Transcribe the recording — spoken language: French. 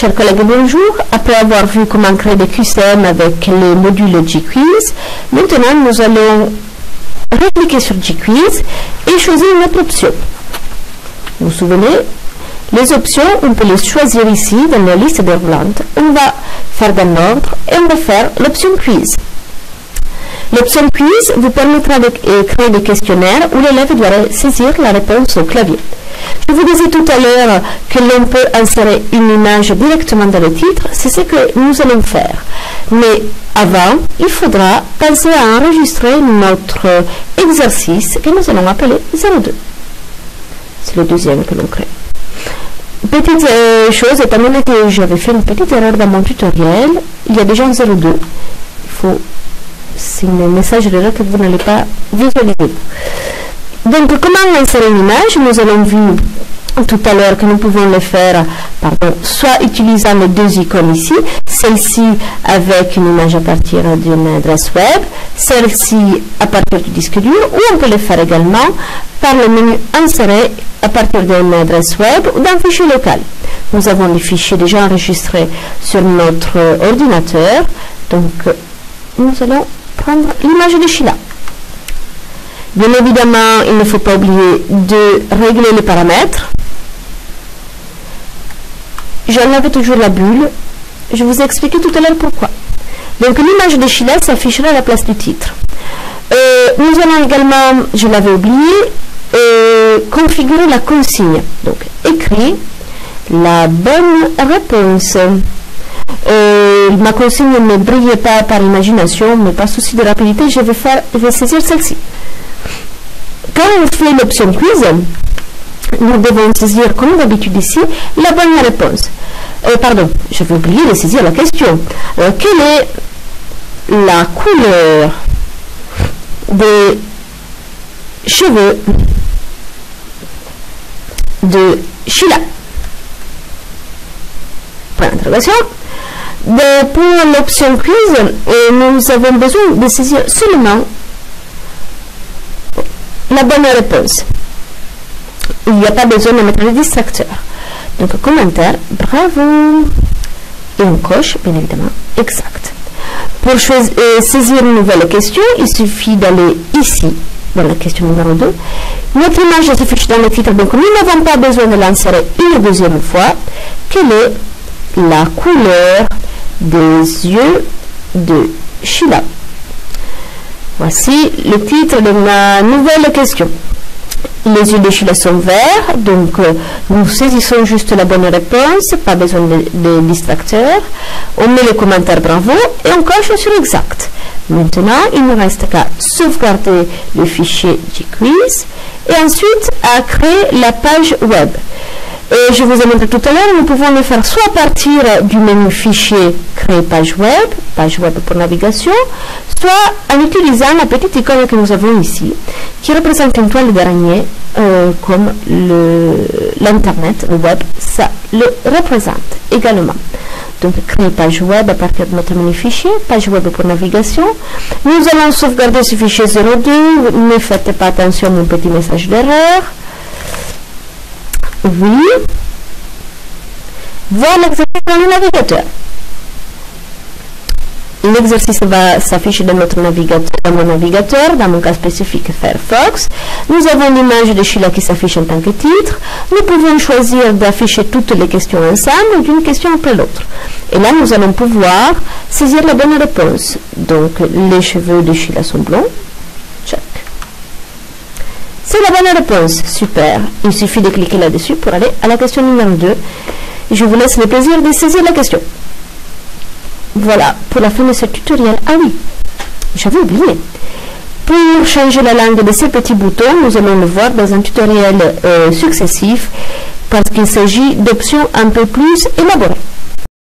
Chers collègues, bonjour. Après avoir vu comment créer des QCM avec les modules GQuiz, maintenant nous allons cliquer sur GQuiz et choisir une autre option. Vous vous souvenez, les options, on peut les choisir ici dans la liste déroulante. On va faire dans l'ordre et on va faire l'option Quiz. L'option Quiz vous permettra de créer des questionnaires où l'élève doit saisir la réponse au clavier. Je vous disais tout à l'heure que l'on peut insérer une image directement dans le titre, c'est ce que nous allons faire. Mais avant, il faudra penser à enregistrer notre exercice que nous allons appeler 02. C'est le deuxième que l'on crée. Petite chose, étant donné que j'avais fait une petite erreur dans mon tutoriel, il y a déjà un 02. Il faut, c'est un message d'erreur que vous n'allez pas visualiser. Donc, comment insérer une image? Nous avons vu tout à l'heure que nous pouvons le faire soit utilisant les deux icônes ici, celle-ci avec une image à partir d'une adresse web, celle-ci à partir du disque dur, ou on peut le faire également par le menu insérer à partir d'une adresse web ou d'un fichier local. Nous avons des fichiers déjà enregistrés sur notre ordinateur, donc nous allons prendre l'image de Sheila. Bien évidemment, il ne faut pas oublier de régler les paramètres. J'enlève toujours la bulle. Je vous ai expliqué tout à l'heure pourquoi. Donc l'image de Sheila s'affichera à la place du titre. Nous allons également, je l'avais oublié, configurer la consigne. Donc écrit la bonne réponse. Ma consigne ne brille pas par imagination, mais par souci de rapidité, je vais saisir celle-ci. Quand on fait l'option quiz, nous devons saisir, comme d'habitude ici, la bonne réponse. Pardon, j'avais oublié de saisir la question. Quelle est la couleur des cheveux de Sheila? Point d'interrogation. Pour l'option quiz, nous avons besoin de saisir seulement la bonne réponse. Il n'y a pas besoin de mettre le distracteur. Donc, commentaire, bravo. Et on coche, bien évidemment, exact. Pour saisir une nouvelle question, il suffit d'aller ici, dans la question numéro 2. Notre image s'affiche dans le titre, donc nous n'avons pas besoin de l'insérer une deuxième fois. Quelle est la couleur des yeux de Sheila? Voici le titre de ma nouvelle question. Les yeux de Sheila sont verts, donc nous saisissons juste la bonne réponse, pas besoin de distracteur. On met le commentaire bravo et on coche sur exact. Maintenant, il ne reste qu'à sauvegarder le fichier GQuiz et ensuite à créer la page web. Je vous ai montré tout à l'heure, nous pouvons le faire soit à partir du menu fichier créer page web pour navigation, soit en utilisant la petite icône que nous avons ici, qui représente une toile d'araignée comme l'internet, le web, ça le représente également. Donc créer page web à partir de notre menu fichier, page web pour navigation. Nous allons sauvegarder ce fichier 02, ne faites pas attention à mon petit message d'erreur. Oui. Voir l'exercice dans le navigateur. L'exercice va s'afficher dans mon navigateur, dans mon cas spécifique Firefox. Nous avons l'image de Sheila qui s'affiche en tant que titre. Nous pouvons choisir d'afficher toutes les questions ensemble, d'une question après l'autre. Et là, nous allons pouvoir saisir la bonne réponse. Donc, les cheveux de Sheila sont blonds. Check. C'est la bonne réponse. Super. Il suffit de cliquer là-dessus pour aller à la question numéro 2. Je vous laisse le plaisir de saisir la question. Voilà, pour la fin de ce tutoriel. Ah oui, j'avais oublié. Pour changer la langue de ces petits boutons, nous allons le voir dans un tutoriel successif parce qu'il s'agit d'options un peu plus élaborées.